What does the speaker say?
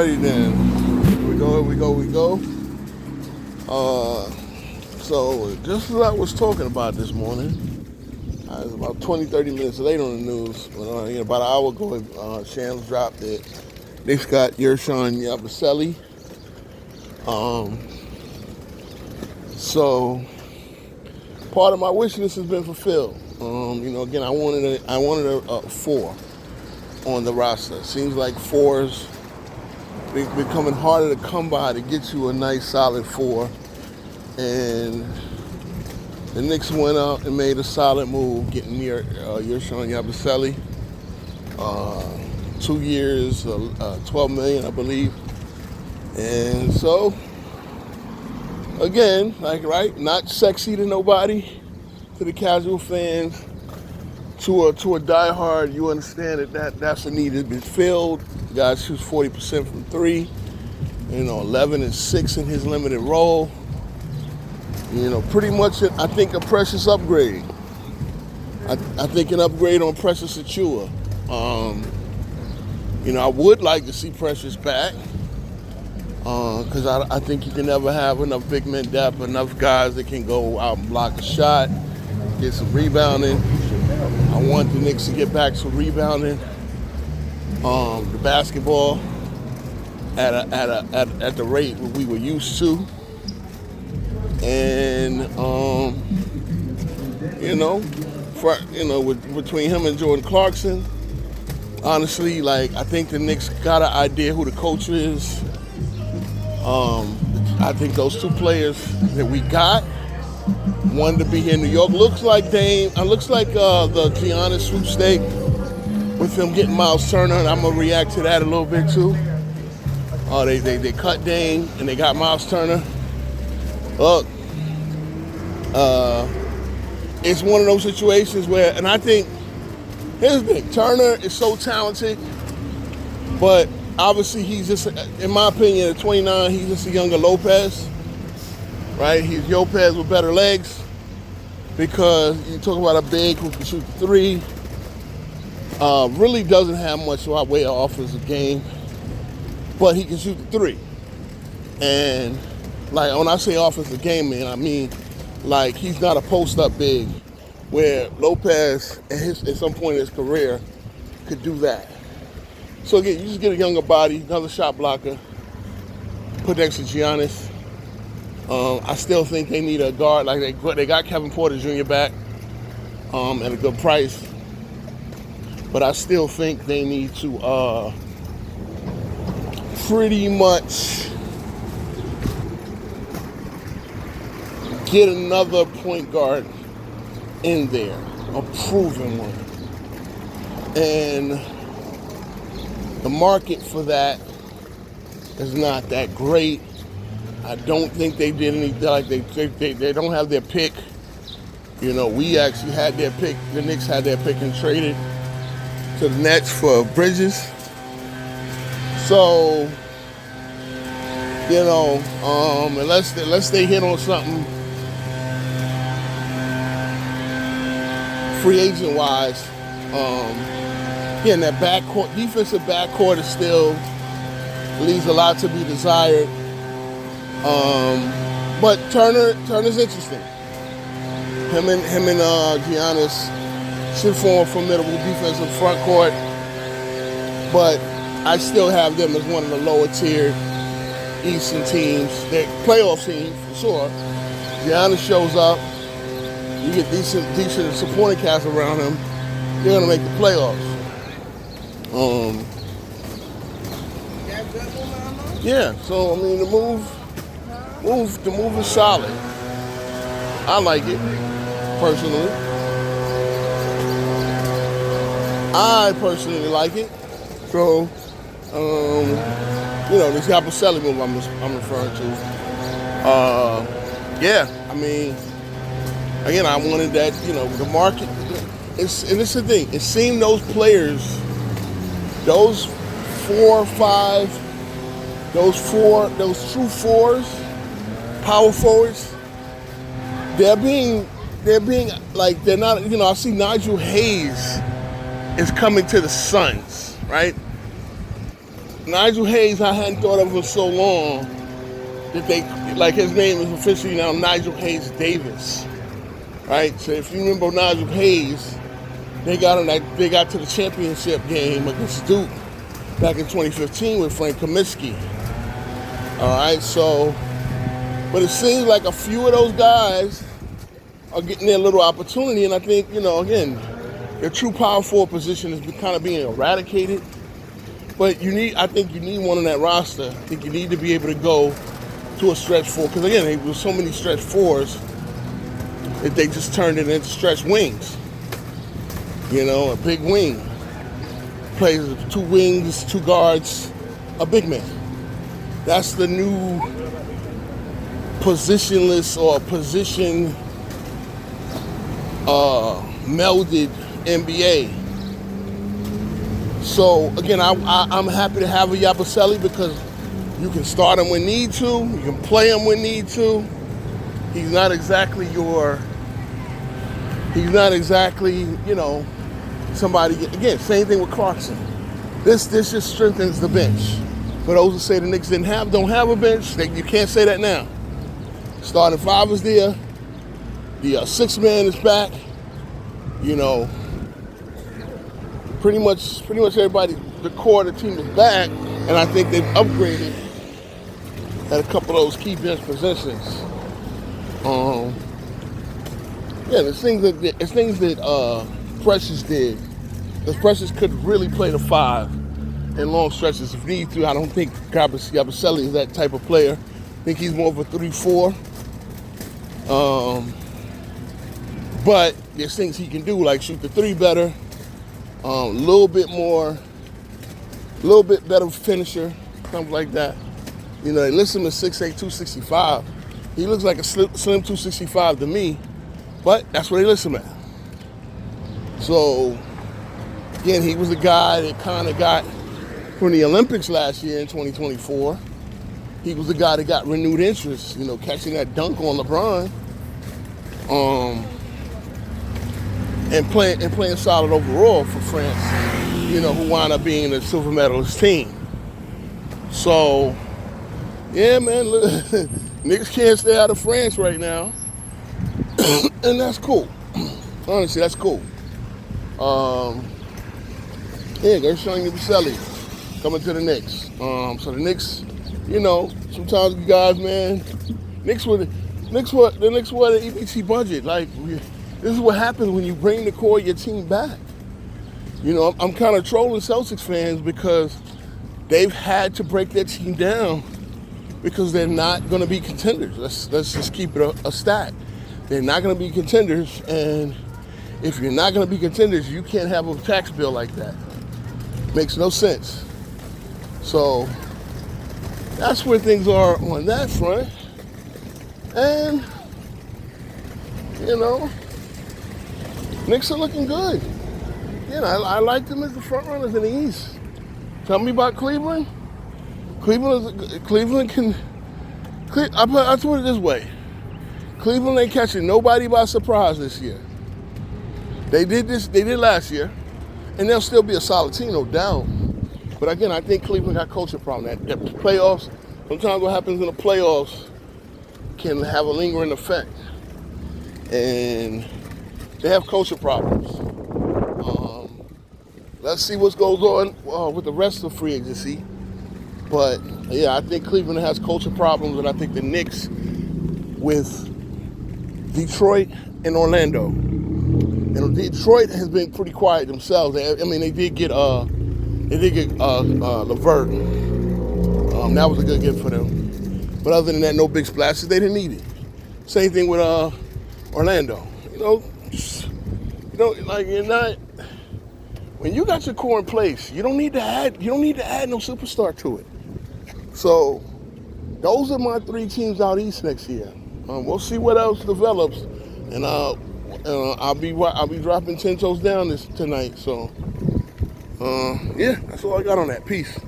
Alrighty then. We go. So just as I was talking about this morning, I was about 20-30 minutes late on the news. About an hour ago, Shams dropped that Knicks got Yabusele. So part of my wish list has been fulfilled. Again, I wanted a 4 on the roster. Seems like 4s becoming harder to come by to get you a nice solid 4. And the Knicks went out and made a solid move, getting near Yabusele. 2 years, $12 million, I believe. And so, again, not sexy to nobody, to the casual fans. To a diehard, you understand that's a need that's been filled. The guy shoots 40% from 3. 11 and 6 in his limited role. Pretty much, I think a Precious upgrade. I think an upgrade on Precious Achua. I would like to see Precious back because I think you can never have enough big men depth, enough guys that can go out and block a shot, get some rebounding. I want the Knicks to get back some rebounding. The basketball at the rate we were used to. And between him and Jordan Clarkson, honestly, I think the Knicks got an idea who the coach is. I think those 2 players that we got, one to be here in New York, looks like the Giannis sweepstake with him getting Miles Turner, and I'm gonna react to that a little bit too. They cut Dame and they got Miles Turner. Look, it's one of those situations where, and I think, here's the thing, Turner is so talented, but obviously he's just, in my opinion, at 29, he's just a younger Lopez, right? He's Lopez with better legs, because you talk about a big who can shoot the 3, really doesn't have much way of offensive game, but he can shoot the 3. And when I say offensive game, man, I mean, he's not a post-up big, where Lopez, at some point in his career, could do that. So again, you just get a younger body, another shot blocker, put next to Giannis. I still think they need a guard. They got Kevin Porter Jr. back at a good price, but I still think they need to pretty much get another point guard in there, a proven one. And the market for that is not that great. I don't think they did any, they don't have their pick. We actually had their pick, the Knicks had their pick and traded to the Nets for Bridges. So, unless they hit on something free agent wise, that backcourt, defensive backcourt is still leaves a lot to be desired. But Turner's interesting. Him and Giannis should form a formidable defensive front court, but I still have them as one of the lower tier Eastern teams. They're playoff team for sure. Giannis shows up. You get decent supporting cast around him, you're gonna make the playoffs. Yeah. So I mean, the move is solid. I like it personally. I personally like it. So, this Yabusele move I'm referring to. I mean. Again, I wanted that, the market, and it's the thing, it seemed those players, those 4 or 5, those true 4s, power forwards, they're not, I see Nigel Hayes is coming to the Suns, right? Nigel Hayes, I hadn't thought of for so long that his name is officially now Nigel Hayes Davis, right? So if you remember Nigel Hayes, they got to the championship game against Duke back in 2015 with Frank Kaminsky. All right, so, but it seems like a few of those guys are getting their little opportunity, and I think, again, their true power forward position is kind of being eradicated. But I think you need one on that roster. I think you need to be able to go to a stretch four, because again, there was so many stretch fours that they just turned it into stretch wings. A big wing plays 2 wings, 2 guards, a big man. That's the new positionless or position melded NBA. So again, I'm happy to have a Yabusele because you can start him when need to, you can play him when need to. He's not exactly somebody. Again, same thing with Clarkson. This just strengthens the bench. For those who say the Knicks don't have a bench, you can't say that now. Starting 5 is there. The 6th man is back. Pretty much everybody, the core of the team is back, and I think they've upgraded at a couple of those key bench positions. It's things that Precious did. Because Precious could really play the 5 in long stretches if need to. I don't think Yabusele is that type of player. I think he's more of a 3-4. But there's things he can do, like shoot the 3 better, a little bit better finisher, something like that. They list him at 6'8", 265. He looks like a slim 265 to me, but that's what they list him at. So, again, he was the guy that kind of got from the Olympics last year in 2024. He was the guy that got renewed interest, catching that dunk on LeBron. And playing solid overall for France, who wound up being the silver medalist team. So, yeah, man, look, Knicks can't stay out of France right now, and that's cool. Honestly, that's cool. Gershon Yabusele coming to the Knicks. So the Knicks, sometimes you guys, man, the Knicks were the EBT budget. This is what happens when you bring the core of your team back. I'm kind of trolling Celtics fans because they've had to break their team down because they're not going to be contenders. Let's just keep it a stat. They're not going to be contenders, and if you're not going to be contenders, you can't have a tax bill like that. Makes no sense. So that's where things are on that front. And, Knicks are looking good. I like them as the front runners in the East. Tell me about Cleveland. Cleveland can. I'll put it this way: Cleveland ain't catching nobody by surprise this year. They did last year, and they'll still be a solid team, no doubt. But again, I think Cleveland got culture problem. That playoffs. Sometimes what happens in the playoffs can have a lingering effect, and they have culture problems. Let's see what goes on with the rest of free agency. But yeah, I think Cleveland has culture problems, and I think the Knicks with Detroit and Orlando. Detroit has been pretty quiet themselves. They did get LeVert. That was a good gift for them. But other than that, no big splashes. They didn't need it. Same thing with Orlando. You're not. When you got your core in place, you don't need to add no superstar to it. So those are my 3 teams out east next year. We'll see what else develops, and I'll be dropping 10 toes down tonight. So yeah, that's all I got on that. Peace.